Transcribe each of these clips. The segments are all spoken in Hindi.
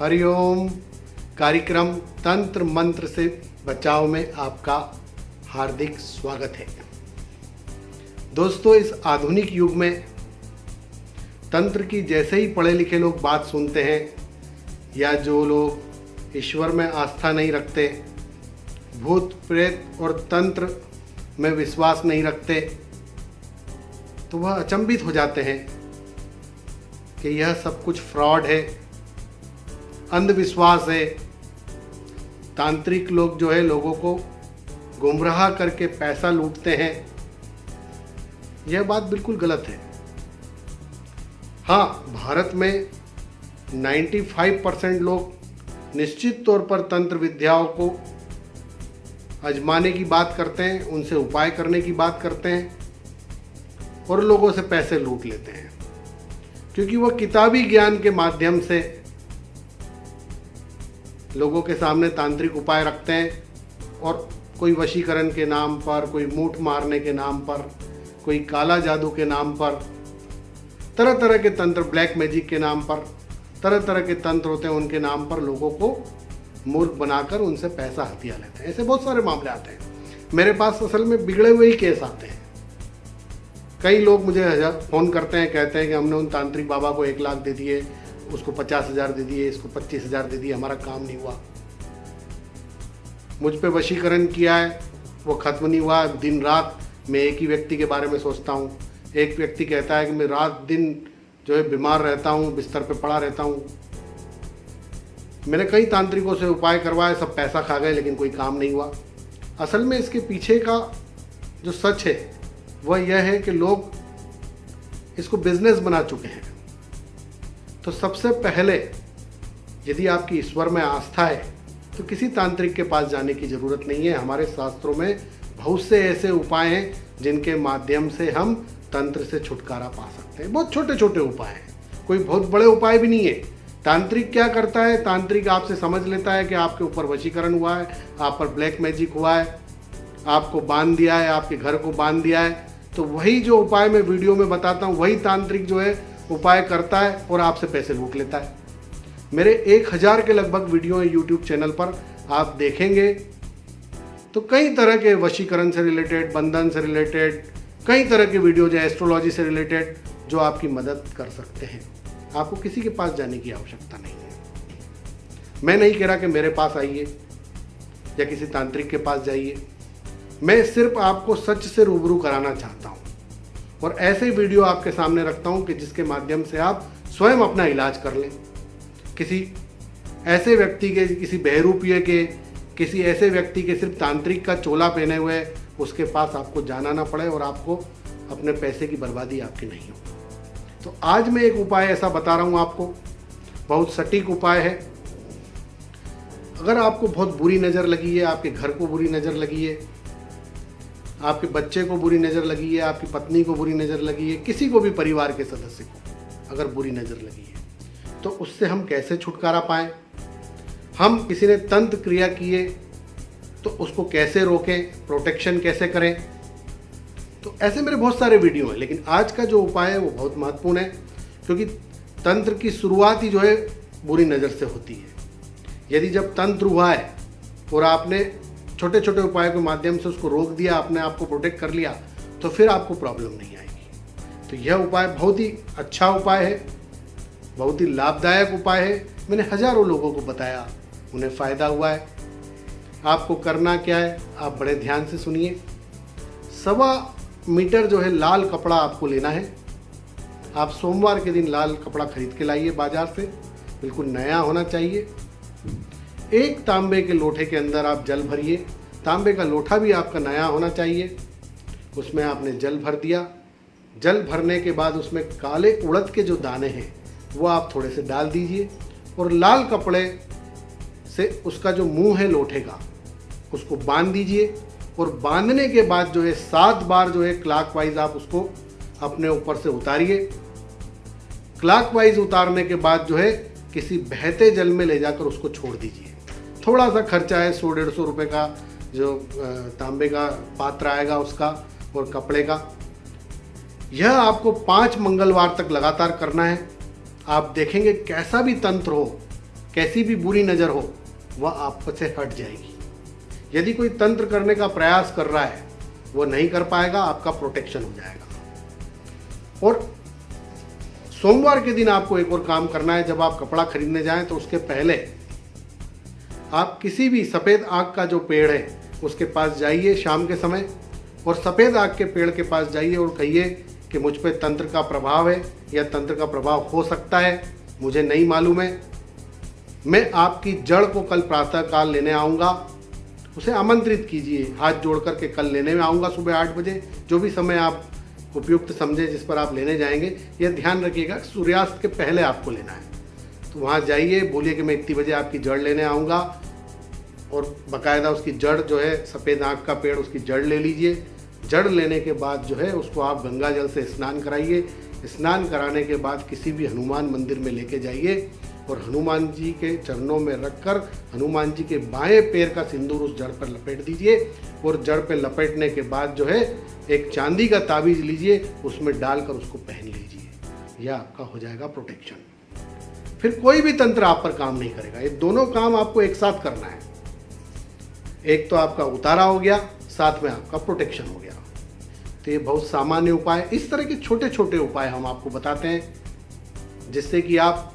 हरिओम। कार्यक्रम तंत्र मंत्र से बचाव में आपका हार्दिक स्वागत है। दोस्तों, इस आधुनिक युग में तंत्र की जैसे ही पढ़े लिखे लोग बात सुनते हैं या जो लोग ईश्वर में आस्था नहीं रखते, भूत प्रेत और तंत्र में विश्वास नहीं रखते, तो वह अचंभित हो जाते हैं कि यह सब कुछ फ्रॉड है, अंधविश्वास है। तांत्रिक लोग जो है लोगों को गुमराह करके पैसा लूटते हैं। यह बात बिल्कुल गलत है। हाँ, भारत में 95% लोग निश्चित तौर पर तंत्र विद्याओं को आजमाने की बात करते हैं, उनसे उपाय करने की बात करते हैं और लोगों से पैसे लूट लेते हैं, क्योंकि वह किताबी ज्ञान के माध्यम से लोगों के सामने तांत्रिक उपाय रखते हैं और कोई वशीकरण के नाम पर, कोई मूठ मारने के नाम पर, कोई काला जादू के नाम पर, तरह तरह के तंत्र, ब्लैक मैजिक के नाम पर, तरह तरह के तंत्र होते हैं, उनके नाम पर लोगों को मूर्ख बनाकर उनसे पैसा हथिया लेते हैं। ऐसे बहुत सारे मामले आते हैं मेरे पास। असल में बिगड़े हुए ही केस आते हैं। कई लोग मुझे फ़ोन करते हैं, कहते हैं कि हमने उन तांत्रिक बाबा को 1 लाख दे दिए, उसको 50,000 दे दिए, इसको 25,000 दे दिए, हमारा काम नहीं हुआ। मुझ पे वशीकरण किया है, वो ख़त्म नहीं हुआ। दिन रात मैं एक ही व्यक्ति के बारे में सोचता हूँ। एक व्यक्ति कहता है कि मैं रात दिन जो है बीमार रहता हूँ, बिस्तर पे पड़ा रहता हूँ। मैंने कई तांत्रिकों से उपाय करवाए, सब पैसा खा गए, लेकिन कोई काम नहीं हुआ। असल में इसके पीछे का जो सच है वह यह है कि लोग इसको बिजनेस बना चुके हैं। तो सबसे पहले यदि आपकी ईश्वर में आस्था है तो किसी तांत्रिक के पास जाने की ज़रूरत नहीं है। हमारे शास्त्रों में बहुत से ऐसे उपाय हैं जिनके माध्यम से हम तंत्र से छुटकारा पा सकते हैं। बहुत छोटे छोटे उपाय हैं, कोई बहुत बड़े उपाय भी नहीं है। तांत्रिक क्या करता है? तांत्रिक आपसे समझ लेता है कि आपके ऊपर वशीकरण हुआ है, आप पर ब्लैक मैजिक हुआ है, आपको बांध दिया है, आपके घर को बांध दिया है। तो वही जो उपाय मैं वीडियो में बताता हूँ, वही तांत्रिक जो है उपाय करता है और आपसे पैसे लूट लेता है। मेरे 1000 के लगभग वीडियो हैं यूट्यूब चैनल पर, आप देखेंगे तो कई तरह के वशीकरण से रिलेटेड, बंधन से रिलेटेड, कई तरह के वीडियो जो एस्ट्रोलॉजी से रिलेटेड जो आपकी मदद कर सकते हैं। आपको किसी के पास जाने की आवश्यकता नहीं है। मैं नहीं कह रहा कि मेरे पास आइए या किसी तांत्रिक के पास जाइए। मैं सिर्फ आपको सच से रूबरू कराना चाहता हूँ और ऐसे वीडियो आपके सामने रखता हूँ कि जिसके माध्यम से आप स्वयं अपना इलाज कर लें। किसी ऐसे व्यक्ति के, किसी बहरूपिये के, किसी ऐसे व्यक्ति के सिर्फ तांत्रिक का चोला पहने हुए उसके पास आपको जाना ना पड़े और आपको अपने पैसे की बर्बादी आपकी नहीं हो। तो आज मैं एक उपाय ऐसा बता रहा हूँ आपको, बहुत सटीक उपाय है। अगर आपको बहुत बुरी नज़र लगी है, आपके घर को बुरी नज़र लगी है, आपके बच्चे को बुरी नज़र लगी है, आपकी पत्नी को बुरी नज़र लगी है, किसी को भी परिवार के सदस्य को अगर बुरी नज़र लगी है, तो उससे हम कैसे छुटकारा पाएं? हम किसी ने तंत्र क्रिया किए तो उसको कैसे रोकें, प्रोटेक्शन कैसे करें? तो ऐसे मेरे बहुत सारे वीडियो हैं, लेकिन आज का जो उपाय है वो बहुत महत्वपूर्ण है, क्योंकि तंत्र की शुरुआत ही जो है बुरी नज़र से होती है। यदि जब तंत्र हुआ है और आपने छोटे छोटे उपायों के माध्यम से उसको रोक दिया, आपने आपको प्रोटेक्ट कर लिया, तो फिर आपको प्रॉब्लम नहीं आएगी। तो यह उपाय बहुत ही अच्छा उपाय है, बहुत ही लाभदायक उपाय है। मैंने हज़ारों लोगों को बताया, उन्हें फ़ायदा हुआ है। आपको करना क्या है, आप बड़े ध्यान से सुनिए। 1.25 मीटर जो है लाल कपड़ा आपको लेना है। आप सोमवार के दिन लाल कपड़ा खरीद के लाइए बाजार से, बिल्कुल नया होना चाहिए। एक तांबे के लोटे के अंदर आप जल भरिए। तांबे का लोटा भी आपका नया होना चाहिए। उसमें आपने जल भर दिया। जल भरने के बाद उसमें काले उड़द के जो दाने हैं वो आप थोड़े से डाल दीजिए और लाल कपड़े से उसका जो मुंह है लोटे का उसको बांध दीजिए। और बांधने के बाद जो है 7 बार जो है क्लॉकवाइज आप उसको अपने ऊपर से उतारिए। क्लॉकवाइज उतारने के बाद जो है किसी बहते जल में ले जाकर उसको छोड़ दीजिए। थोड़ा सा खर्चा है, 100-150 रुपये का जो तांबे का पात्र आएगा उसका और कपड़े का। यह आपको 5 मंगलवार तक लगातार करना है। आप देखेंगे कैसा भी तंत्र हो कैसी भी बुरी नज़र हो वह आप से हट जाएगी। यदि कोई तंत्र करने का प्रयास कर रहा है वो नहीं कर पाएगा, आपका प्रोटेक्शन हो जाएगा। और सोमवार के दिन आपको एक और काम करना है, जब आप कपड़ा खरीदने जाएं तो उसके पहले आप किसी भी सफ़ेद आग का जो पेड़ है उसके पास जाइए शाम के समय, और सफ़ेद आग के पेड़ के पास जाइए और कहिए कि मुझ पे तंत्र का प्रभाव है या तंत्र का प्रभाव हो सकता है, मुझे नहीं मालूम है, मैं आपकी जड़ को कल प्रातःकाल लेने आऊँगा। उसे आमंत्रित कीजिए, हाथ जोड़ कर के कल लेने में आऊँगा सुबह 8 बजे, जो भी समय आप उपयुक्त समझे जिस पर आप लेने जाएंगे। यह ध्यान रखिएगा सूर्यास्त के पहले आपको लेना है। तो वहाँ जाइए, बोलिए कि मैं इतनी बजे आपकी जड़ लेने आऊँगा, और बाकायदा उसकी जड़ जो है सफ़ेद आँख का पेड़, उसकी जड़ ले लीजिए। जड़ लेने के बाद जो है उसको आप गंगा जल से स्नान कराइए। स्नान कराने के बाद किसी भी हनुमान मंदिर में लेके जाइए और हनुमान जी के चरणों में रखकर हनुमान जी के बाएं पैर का सिंदूर उस जड़ पर लपेट दीजिए, और जड़ पर लपेटने के बाद जो है एक चांदी का ताबीज लीजिए, उसमें डालकर उसको पहन लीजिए। यह आपका हो जाएगा प्रोटेक्शन। फिर कोई भी तंत्र आप पर काम नहीं करेगा। ये दोनों काम आपको एक साथ करना है। एक तो आपका उतारा हो गया, साथ में आपका प्रोटेक्शन हो गया। तो ये बहुत सामान्य उपाय, इस तरह के छोटे छोटे उपाय हम आपको बताते हैं जिससे कि आप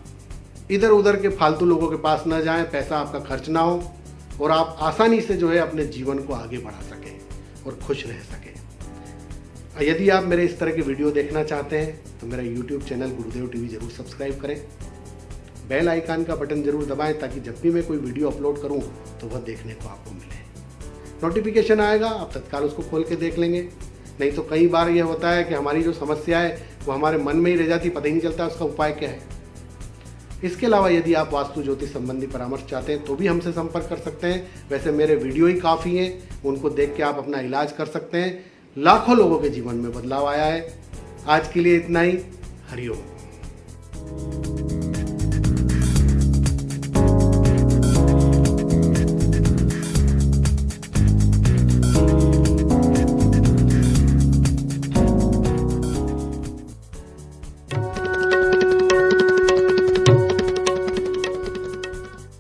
इधर उधर के फालतू लोगों के पास न जाएं, पैसा आपका खर्च ना हो, और आप आसानी से जो है अपने जीवन को आगे बढ़ा सकें और खुश रह सकें। यदि आप मेरे इस तरह के वीडियो देखना चाहते हैं तो मेरा YouTube चैनल गुरुदेव टीवी जरूर सब्सक्राइब करें, बेल आइकन का बटन जरूर दबाएं ताकि जब भी मैं कोई वीडियो अपलोड करूं तो वह देखने को आपको मिले। नोटिफिकेशन आएगा, आप तत्काल उसको खोल के देख लेंगे। नहीं तो कई बार यह होता है कि हमारी जो समस्या है वो हमारे मन में ही रह जाती, पता ही नहीं चलता उसका उपाय क्या है। इसके अलावा यदि आप वास्तु ज्योतिष संबंधी परामर्श चाहते हैं तो भी हमसे संपर्क कर सकते हैं। वैसे मेरे वीडियो ही काफ़ी हैं, उनको देख के आप अपना इलाज कर सकते हैं। लाखों लोगों के जीवन में बदलाव आया है। आज के लिए इतना ही। हरिओम।